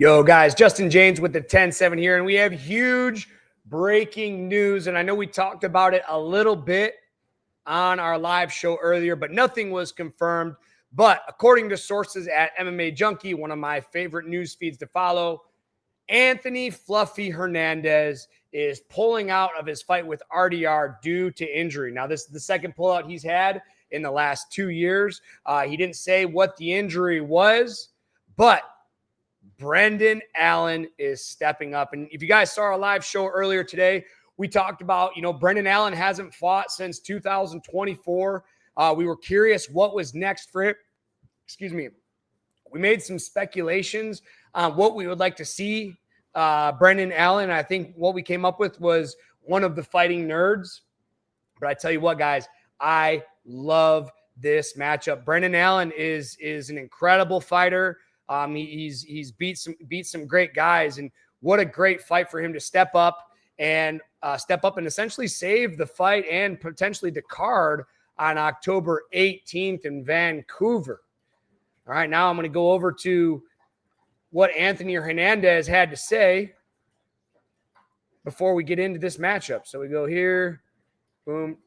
Yo, guys, Justin James with the 10-7 here, and we have huge breaking news. And I know we talked about it a little bit on our live show earlier, but nothing was confirmed. But according to sources at MMA Junkie, one of my favorite news feeds to follow, Anthony Fluffy Hernandez is pulling out of his fight with RDR due to injury. Now, this is the second pullout he's had in the last 2 years. He didn't say what the injury was, but Brendan Allen is stepping up. And if you guys saw our live show earlier today, we talked about, Brendan Allen hasn't fought since 2024. We were curious what was next for him. Excuse me. We made some speculations on what we would like to see Brendan Allen. I think what we came up with was one of the fighting nerds. But I tell you what, guys, I love this matchup. Brendan Allen is an incredible fighter. He's beat some great guys, and what a great fight for him to step up and essentially save the fight and potentially the card on October 18th in Vancouver. All right, now I'm going to go over to what Anthony Hernandez had to say before we get into this matchup. So we go here, boom.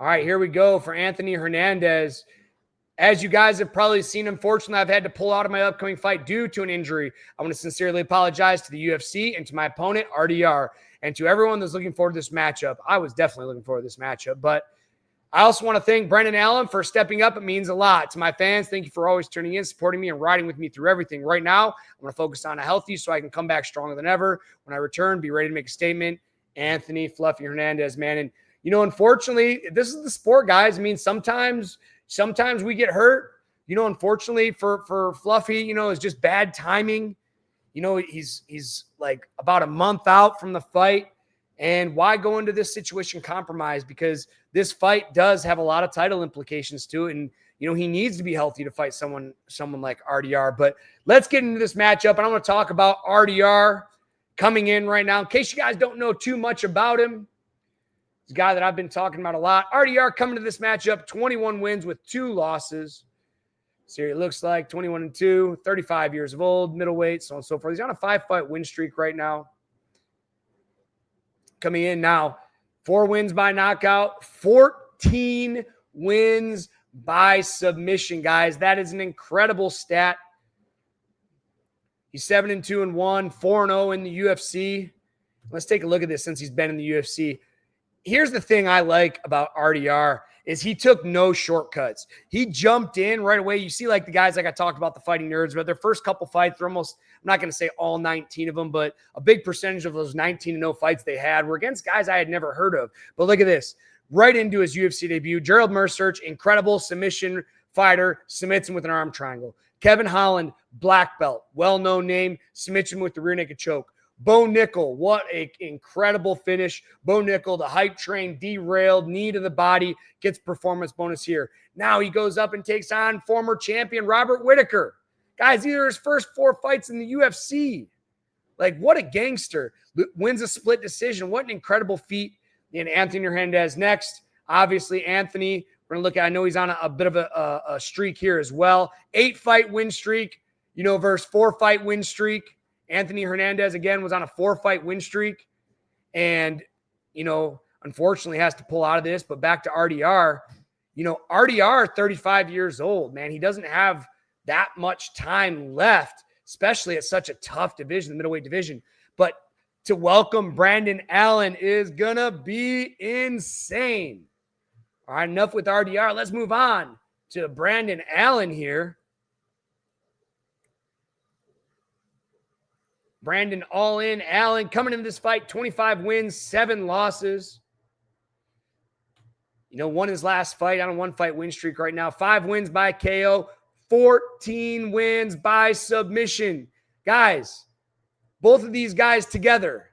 All right, here we go for Anthony Hernandez. As you guys have probably seen, unfortunately, I've had to pull out of my upcoming fight due to an injury. I want to sincerely apologize to the UFC and to my opponent, RDR, and to everyone that's looking forward to this matchup. I was definitely looking forward to this matchup, but I also want to thank Brendan Allen for stepping up. It means a lot. To my fans, thank you for always tuning in, supporting me, and riding with me through everything. Right now, I'm going to focus on a healthy so I can come back stronger than ever. When I return, be ready to make a statement. Anthony Fluffy Hernandez, man. And, unfortunately, this is the sport, guys. I mean, sometimes we get hurt. Unfortunately for Fluffy, it's just bad timing. He's like about a month out from the fight. And why go into this situation compromised? Because this fight does have a lot of title implications to it. And, he needs to be healthy to fight someone like RDR. But let's get into this matchup. And I want to talk about RDR coming in right now. In case you guys don't know too much about him, he's a guy that I've been talking about a lot. RDR coming to this matchup, 21 wins with 2 losses. So here it looks like 21-2, 35 years of old, middleweight, so on and so forth. He's on a 5-fight win streak right now. Coming in now, 4 wins by knockout, 14 wins by submission, guys. That is an incredible stat. He's 7-2-1, 4-0 in the UFC. Let's take a look at this since he's been in the UFC. Here's the thing I like about RDR is he took no shortcuts. He jumped in right away. You see, like the guys like I talked about, the fighting nerds, but their first couple fights, they're almost, I'm not going to say all 19 of them, but a big percentage of those 19-0 fights they had were against guys I had never heard of. But look at this. Right into his UFC debut, Gerald Mersearch, incredible submission fighter, submits him with an arm triangle. Kevin Holland, black belt, well-known name, submits him with the rear naked choke. Bo Nickel, what an incredible finish. Bo Nickel, the hype train derailed, knee to the body, gets performance bonus here. Now he goes up and takes on former champion Robert Whittaker. Guys, these are his first 4 fights in the UFC. Like, what a gangster. Wins a split decision. What an incredible feat. And Anthony Hernandez next. Obviously, Anthony, we're going to look at, I know he's on a bit of a streak here as well. 8-fight win streak, versus 4-fight win streak. Anthony Hernandez, again, was on a 4-fight win streak and, unfortunately has to pull out of this. But back to RDR, RDR, 35 years old, man. He doesn't have that much time left, especially at such a tough division, the middleweight division. But to welcome Brendan Allen is going to be insane. All right, enough with RDR. Let's move on to Brendan Allen here. Brandon all-in Allen coming into this fight, 25 wins, 7 losses. Won his last fight on a 1-fight win streak right now. 5 wins by KO, 14 wins by submission. Guys, both of these guys together,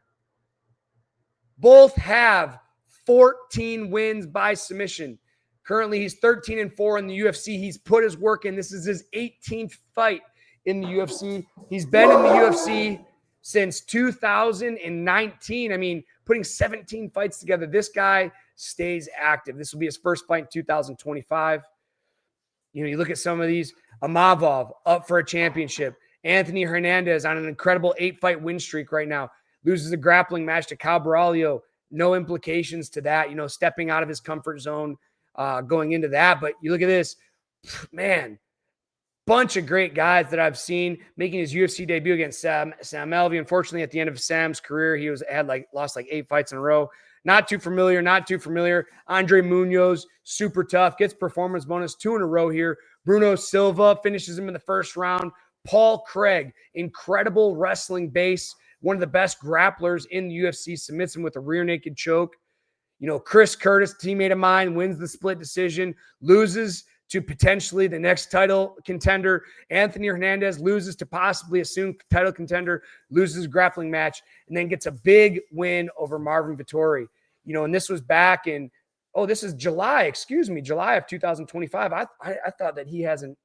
both have 14 wins by submission. Currently, he's 13-4 in the UFC. He's put his work in. This is his 18th fight in the UFC. He's been in the UFC since 2019. I mean, putting 17 fights together, this guy stays active. This will be his first fight in 2025. You look at some of these, Amavov up for a championship. Anthony Hernandez on an incredible 8-fight win streak right now. Loses a grappling match to Cal Braulio. No implications to that, stepping out of his comfort zone going into that. But you look at this, man, bunch of great guys that I've seen making his UFC debut against Sam Alvey. Unfortunately, at the end of Sam's career, he lost 8 fights in a row. Not too familiar. Andre Munoz, super tough, gets performance bonus 2 in a row here. Bruno Silva finishes him in the first round. Paul Craig, incredible wrestling base, one of the best grapplers in the UFC, submits him with a rear naked choke. Chris Curtis, teammate of mine, wins the split decision, loses to potentially the next title contender. Anthony Hernandez loses to possibly a soon title contender, loses a grappling match, and then gets a big win over Marvin Vettori. And this was back in, this is July of 2025. I thought that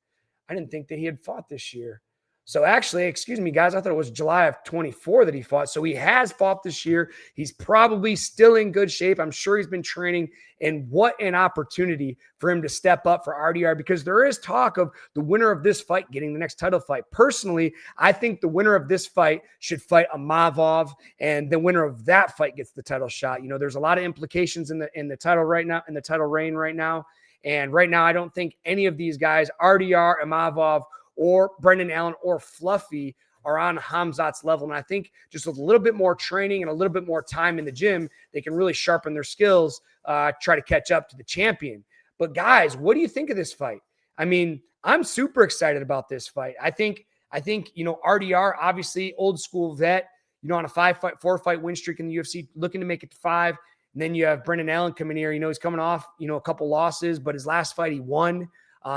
I didn't think that he had fought this year. So actually, excuse me, guys, I thought it was July of 24 that he fought. So he has fought this year. He's probably still in good shape. I'm sure he's been training. And what an opportunity for him to step up for RDR, because there is talk of the winner of this fight getting the next title fight. Personally, I think the winner of this fight should fight Amavov, and the winner of that fight gets the title shot. There's a lot of implications in the title right now, in the title reign right now. And right now, I don't think any of these guys, RDR, Amavov, or Brendan Allen, or Fluffy, are on Khamzat's level. And I think just with a little bit more training and a little bit more time in the gym, they can really sharpen their skills, try to catch up to the champion. But guys, what do you think of this fight? I mean, I'm super excited about this fight. I think, RDR, obviously old school vet, on a 4-fight win streak in the UFC, looking to make it to 5. And then you have Brendan Allen coming here. He's coming off, a couple losses, but his last fight he won.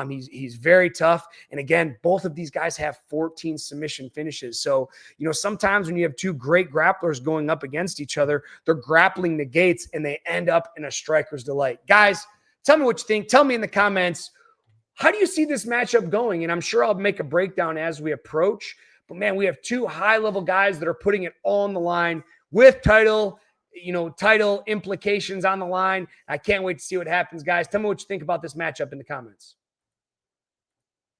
He's very tough. And again, both of these guys have 14 submission finishes. So, sometimes when you have two great grapplers going up against each other, their grappling negates and they end up in a striker's delight. Guys, tell me what you think. Tell me in the comments, how do you see this matchup going? And I'm sure I'll make a breakdown as we approach. But man, we have two high-level guys that are putting it all on the line with title implications on the line. I can't wait to see what happens, guys. Tell me what you think about this matchup in the comments.